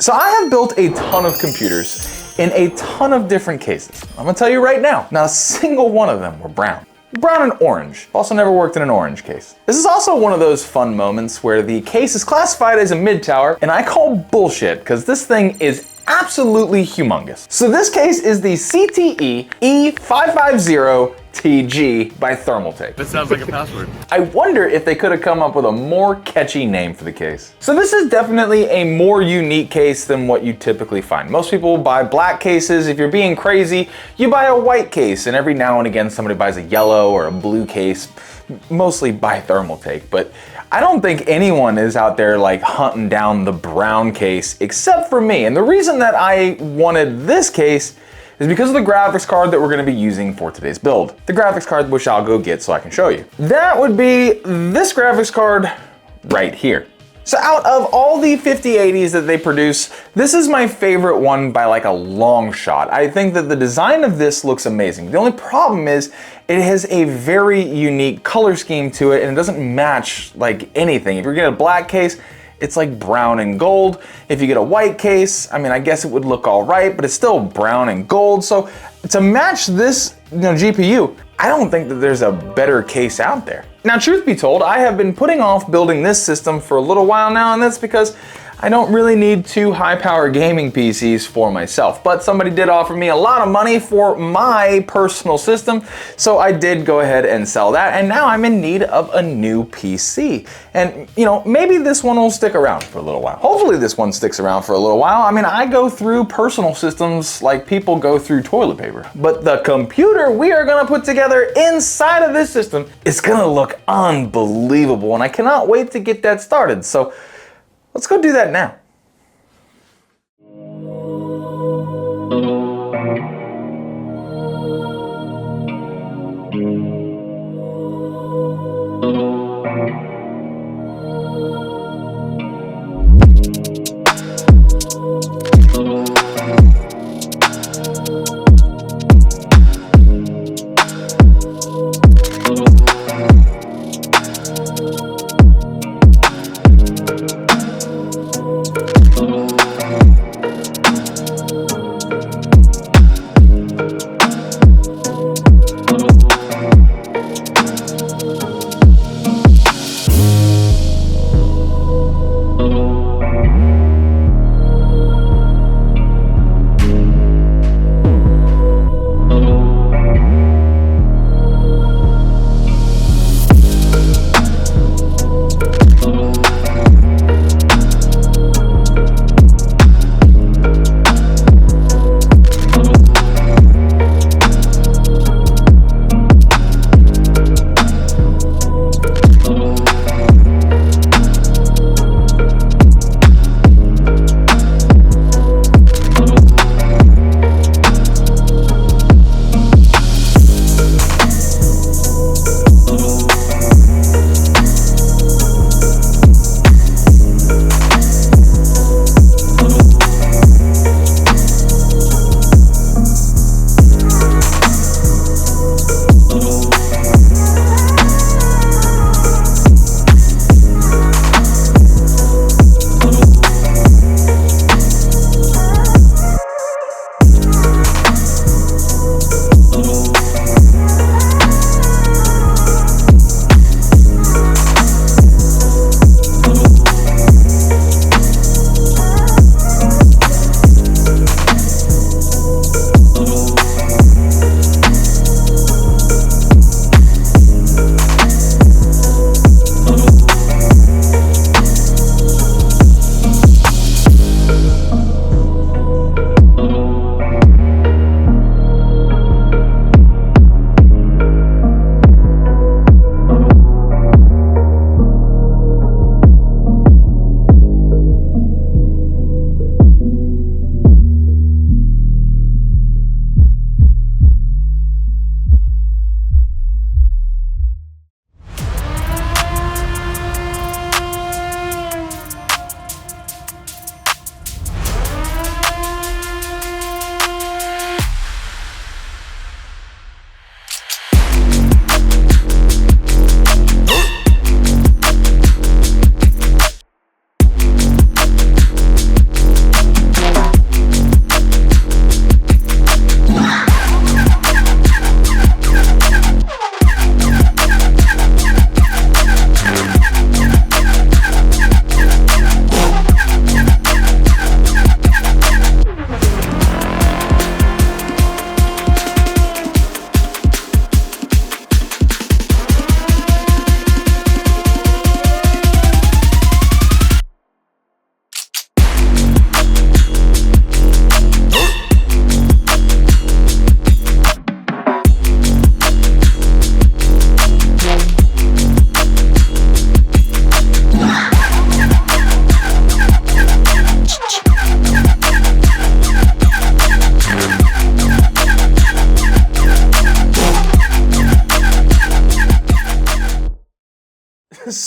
So I have built a ton of computers in a ton of different cases. I'm gonna tell you right now, not a single one of them were brown. Brown and orange. Also never worked in an orange case. This is also one of those fun moments where the case is classified as a mid-tower, and I call bullshit, because this thing is absolutely humongous. So this case is the CTE E550TG by Thermaltake. That sounds like a password. I wonder if they could have come up with a more catchy name for the case. So this is definitely a more unique case than what you typically find. Most people buy black cases. If you're being crazy, you buy a white case, and every now and again somebody buys a yellow or a blue case, mostly by Thermaltake. But I don't think anyone is out there like hunting down the brown case except for me. And the reason that I wanted this case is because of the graphics card that we're going to be using for today's build. The graphics card which I'll go get so I can show you. That would be this graphics card right here. So out of all the 5080s that they produce, this is my favorite one by like a long shot. I think that the design of this looks amazing. The only problem is it has a very unique color scheme to it and it doesn't match like anything. If you're getting a black case, it's like brown and gold. If you get a white case, I mean, I guess it would look all right, but it's still brown and gold. So to match this, GPU, I don't think that there's a better case out there. Now, truth be told, I have been putting off building this system for a little while now, and that's because I don't really need two high-power gaming PCs for myself. But somebody did offer me a lot of money for my personal system, so I did go ahead and sell that, and now I'm in need of a new PC. And, maybe this one will stick around for a little while. Hopefully this one sticks around for a little while. I mean, I go through personal systems like people go through toilet paper. But the computer we are gonna put together inside of this system is gonna look unbelievable, and I cannot wait to get that started. So let's go do that now.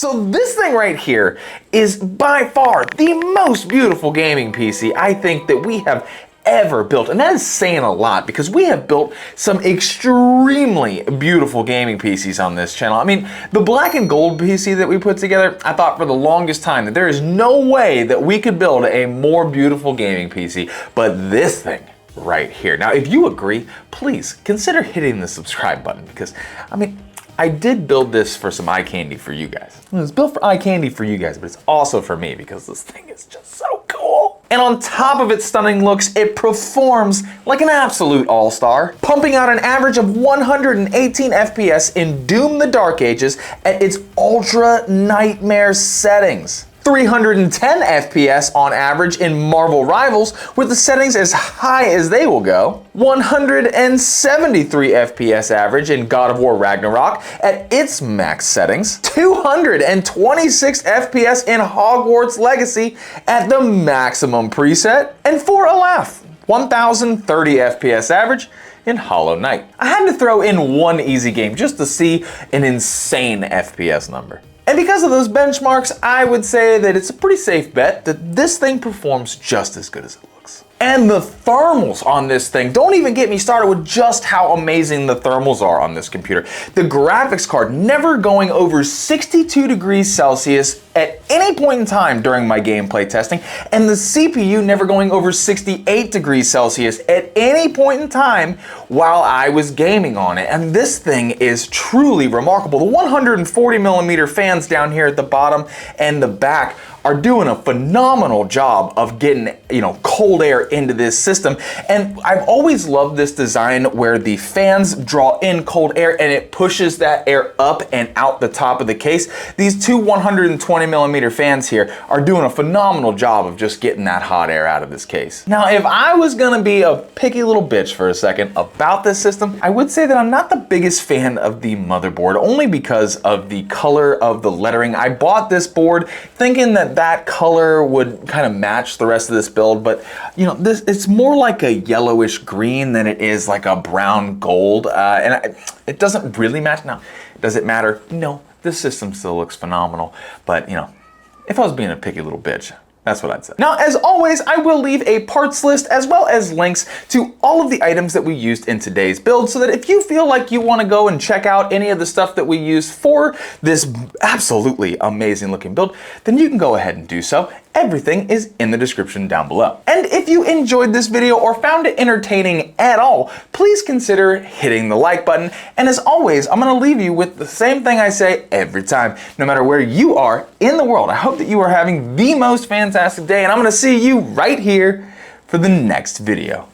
So this thing right here is by far the most beautiful gaming PC I think that we have ever built. And that is saying a lot because we have built some extremely beautiful gaming PCs on this channel. I mean, the black and gold PC that we put together, I thought for the longest time that there is no way that we could build a more beautiful gaming PC, but this thing right here. Now, if you agree, please consider hitting the subscribe button because, I mean, I did build this for some eye candy for you guys. It was built for eye candy for you guys, but it's also for me because this thing is just so cool. And on top of its stunning looks, it performs like an absolute all-star, pumping out an average of 118 FPS in Doom the Dark Ages at its ultra nightmare settings. 310 FPS on average in Marvel Rivals with the settings as high as they will go. 173 FPS average in God of War Ragnarok at its max settings. 226 FPS in Hogwarts Legacy at the maximum preset. And for a laugh, 1030 FPS average in Hollow Knight. I had to throw in one easy game just to see an insane FPS number. And because of those benchmarks, I would say that it's a pretty safe bet that this thing performs just as good as it looks. And the thermals on this thing, don't even get me started with just how amazing the thermals are on this computer. The graphics card never going over 62 degrees Celsius at any point in time during my gameplay testing, and the CPU never going over 68 degrees Celsius at any point in time while I was gaming on it. And this thing is truly remarkable. The 140mm fans down here at the bottom and the back are doing a phenomenal job of getting, cold air into this system. And I've always loved this design where the fans draw in cold air and it pushes that air up and out the top of the case. These two 120mm fans here are doing a phenomenal job of just getting that hot air out of this case. Now, if I was gonna be a picky little bitch for a second about this system, I would say that I'm not the biggest fan of the motherboard, only because of the color of the lettering. I bought this board thinking that color would kind of match the rest of this build, but it's more like a yellowish green than it is like a brown gold, and it doesn't really match. Now, does it matter? No, this system still looks phenomenal, but if I was being a picky little bitch, that's what I'd say. Now, as always, I will leave a parts list as well as links to all of the items that we used in today's build so that if you feel like you want to go and check out any of the stuff that we used for this absolutely amazing looking build, then you can go ahead and do so. Everything is in the description down below. And if you enjoyed this video or found it entertaining at all, please consider hitting the like button. And as always, I'm gonna leave you with the same thing I say every time. No matter where you are in the world, I hope that you are having the most fantastic day, and I'm gonna see you right here for the next video.